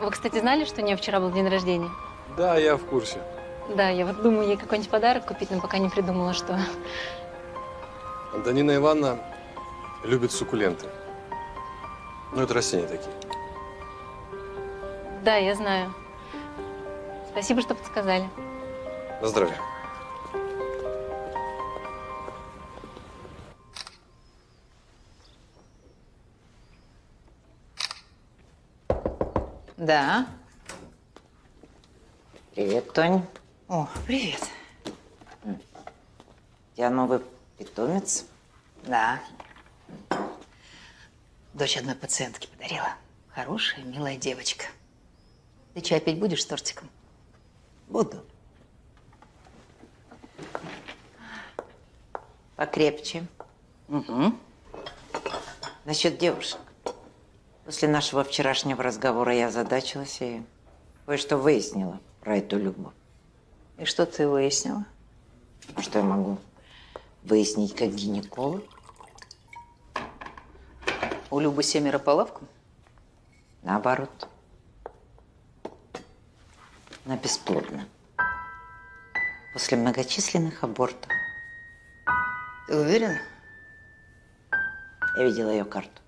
Вы, кстати, знали, что у нее вчера был день рождения? Да, я в курсе. Да, я вот думаю, ей какой-нибудь подарок купить, но пока не придумала, что. Антонина Ивановна любит суккуленты. Ну, это растения такие. Да, я знаю. Спасибо, что подсказали. На здоровье. Да. Привет, Тонь. О, привет. У тебя новый питомец? Да. Дочь одной пациентки подарила. Хорошая, милая девочка. Ты чай пить будешь с тортиком? Буду. Покрепче. Угу. Насчет девушек. После нашего вчерашнего разговора я озадачилась и кое-что выяснила про эту Любу. И что ты выяснила? А что я могу выяснить как гинеколог? У Любы 7 по лавкам? Наоборот. Она бесплодна. После многочисленных абортов. Ты уверена? Я видела ее карту.